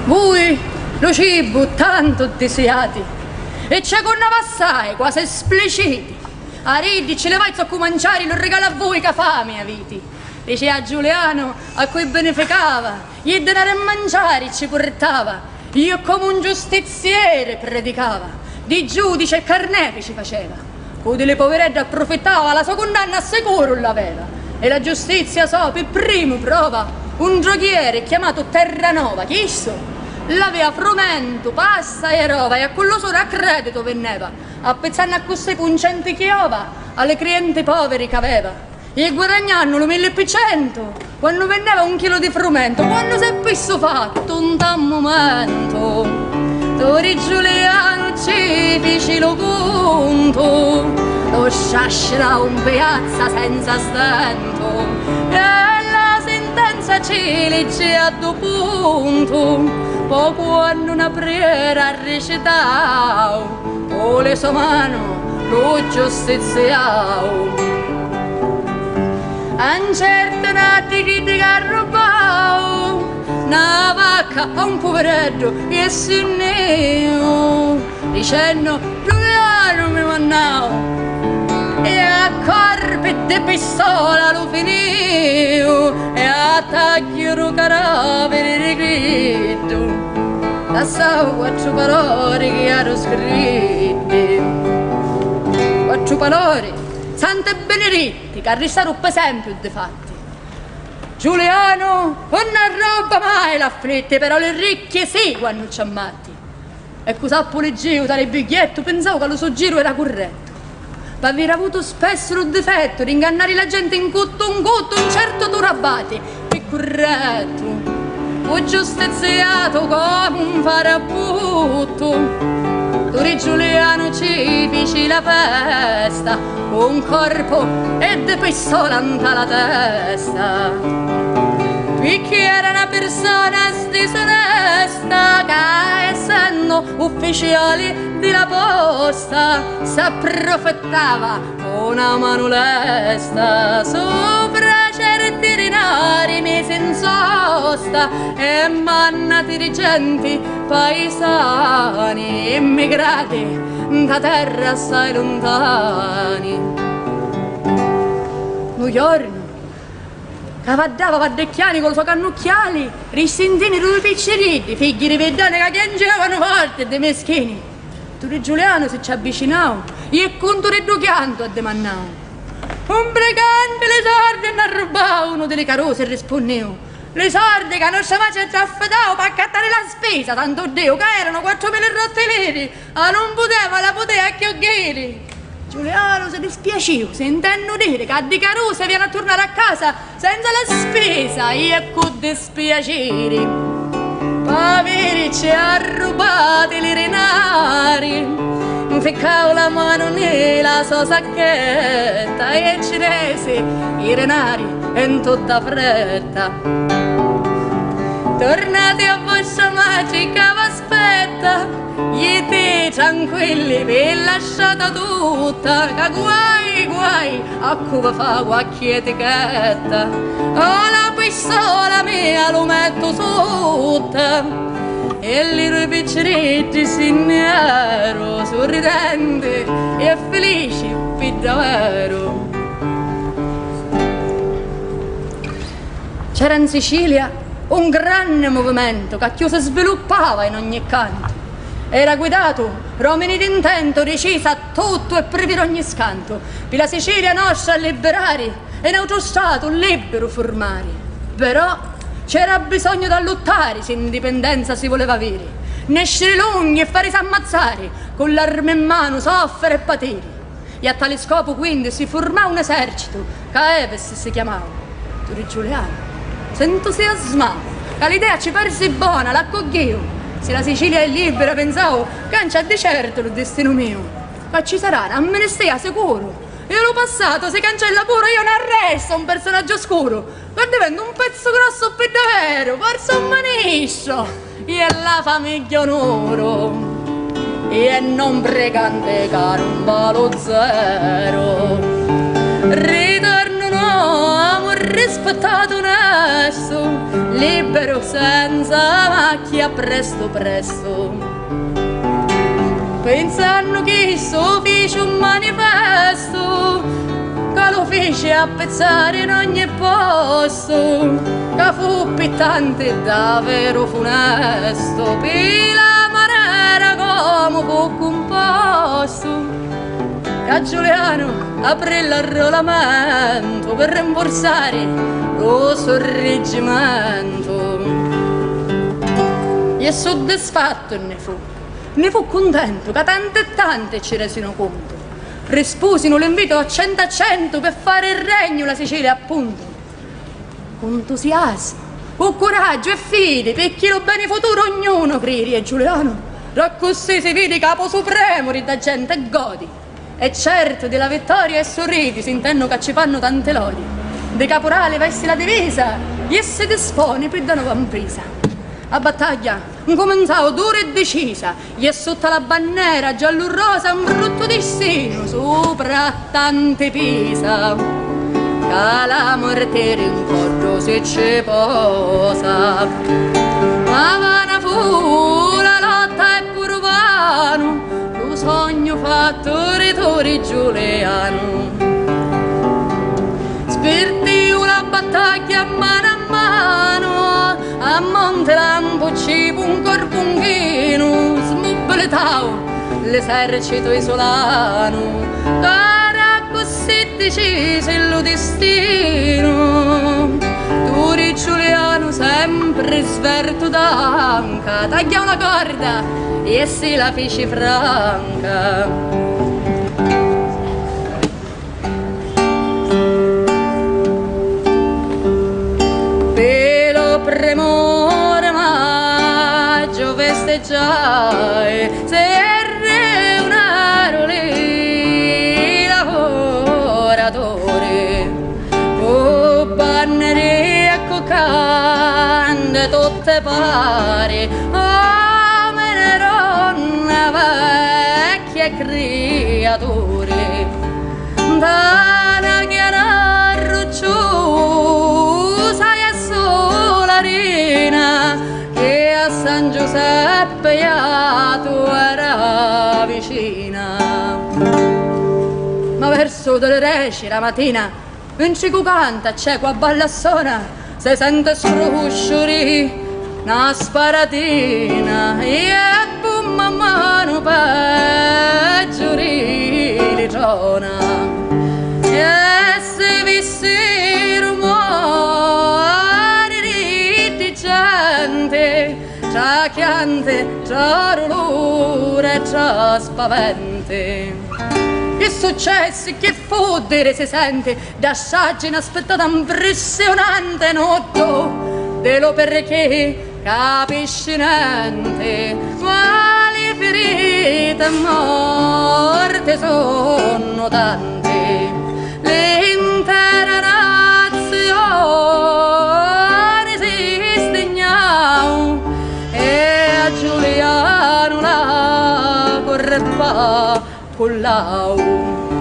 Voi lo cibo tanto desiati e ci acconnava assai, quasi espliciti. A ridi ce le vai a mangiare, lo regalo a voi che fame avete. Diceva a Giuliano a cui beneficava, gli denaro a mangiare ci portava. Io come un giustiziere predicava, di giudice e carnefici faceva. O delle poverette approfittava, la sua condanna sicuro l'aveva. E la giustizia so per primo prova un giochiere chiamato Terranova, chi so? L'aveva frumento, pasta e rova, e a quello solo a credito venneva, a pezzarne a queste puncenti chiova, alle clienti poveri che aveva. E guadagnano lo 1500, quando venneva un chilo di frumento, quando si è pisso fatto un tal momento. Tori Giuliano ci feci lo conto, lo sciascerà un piazza senza stento, e la sentenza ci legge a due punto. Poi quando una preghiera recitau, con le sue mani lo giustiziau. A un certo notte che ti rubau, una vacca a un poveretto che si neo, dicendo Giuliano mi mannau, e a corpi di pistola lo finiu, e a tagliare cadavere ricritto. Da so quattro parole che ero scritte, quattro parole Sante Benedetti che arrestarono per esempio di fatti. Giuliano non arroba mai l'afflitti, però le ricche sì quando ci ammatti. E cosa poligia dal biglietto pensavo che lo suo giro era corretto. Per aver avuto spesso il difetto di ingannare la gente in cotto un certo turabati. È corretto. Fu giustiziato come un farabutto. Turi Giuliano ci feci la festa, un corpo e de pistola la testa. Perché era una persona disonesta che essendo ufficiali della posta s'approfittava una mano lesta sopra certi denari mesi in sosta e manna dirigenti paesani immigrati da terra assai lontani. Un giorno cavaddava Vaddecchiani con i suoi cannucchiali, risentini due piccerini, figli di pedane che piangevano forte e dei meschini. Turi Giuliano si ci avvicinò e conto di due chianto a demannò. Un brigante le sordi ne ha rubato, uno delle carose rispondeva. Le sordi che non ci faceva già affidavo per accattare la spesa, tanto Dio che erano 4.000 rotti, a non la poteva chiocchiere. Giuliano si dispiaceva, sentendo dire che a di carose viene a tornare a casa senza la spesa, e con dispiacere. Poveri ci ha rubati le renari, ficcavo la mano nella sua sacchetta e ci rese i renari in tutta fretta. Tornate a vostra magica v'aspetta, gli te tranquilli vi lasciata tutta, che guai a cui fa qualche etichetta. Oh, la pistola mia lo metto sotto e li due picceretti si nero, sorridenti e felici per davvero. C'era in Sicilia un grande movimento che si sviluppava in ogni canto. Era guidato uomini d'intento decisa a tutto e per ogni scanto, per la Sicilia nostra a liberare e in altro stato libero formare. Però c'era bisogno da lottare se indipendenza si voleva avere, nescere lunghi e farsi ammazzare, con l'arma in mano soffere e patire. E a tale scopo quindi si formò un esercito, che Eves si chiamava. Turi Giuliano s'entusiasmava, che l'idea ci parse buona, l'accoglieo. Se la Sicilia è libera, pensavo, cancia di certo il destino mio. Ma ci sarà un'amnistia sicuro. E lo passato si cancella pure, io ne arresto un personaggio oscuro. Ma divento un pezzo grosso per davvero, forse un maniscio. E la famiglia onoro. E non pregante che non valo zero. Ritorno no, amore rispettato onesto, libero senza macchia presto presto. Pensando che so fece un manifesto, che lo fece a pezzare in ogni posto, che fu pittante davvero funesto, per la maniera come fu composto, che Giuliano aprì l'arruolamento per rimborsare lo sorreggimento. E soddisfatto ne fu contento, che tante e tante ci resino conto. Rispusino l'invito a 100 per fare il regno la Sicilia appunto. Con entusiasmo, con coraggio e fede, perché lo bene futuro ognuno credi. E Giuliano, raccostì si vede capo supremo da gente e godi. E certo della vittoria e sorridi si intendono che ci fanno tante lodi. De caporale vesti la divisa e si dispone per da nuova impresa. La battaglia cominciava dura e decisa, e sotto la bandiera giallo-rosa un brutto destino sopra tante pisa, che la morte in corpo si ci posa. Ma vana fu la lotta e pur vano, lo sogno fatto ritorri Giuliano. Spirti una battaglia mano a mano, a Monte Lampucci un corpunghino, smobilitao l'esercito isolano, cara così decise il destino. Turi Giuliano sempre sverto d'anca, taglia una corda e si la fece franca. Premore maggio festeggiai, serre una roli lavoratori, o banneri e coccande tutte pari, uomini, donne, vecchie e creature, da una chiara rucciosa che a San Giuseppe tu era vicina. Ma verso delle reci la mattina un cico canta, c'è qua ballassona, si sente scrusciuri una sparatina e bum a mano peggio religiona. E se vissi rumori di gente, c'è chiante, c'è dolore, c'è spavente. Che successi, che fodere si sente, d'assaggio inaspettata impressionante noto, dello perché capisci niente, quali ferite e morte sono tante, l'intera nazione si sdegnò e a Giuliano la correva con l'au.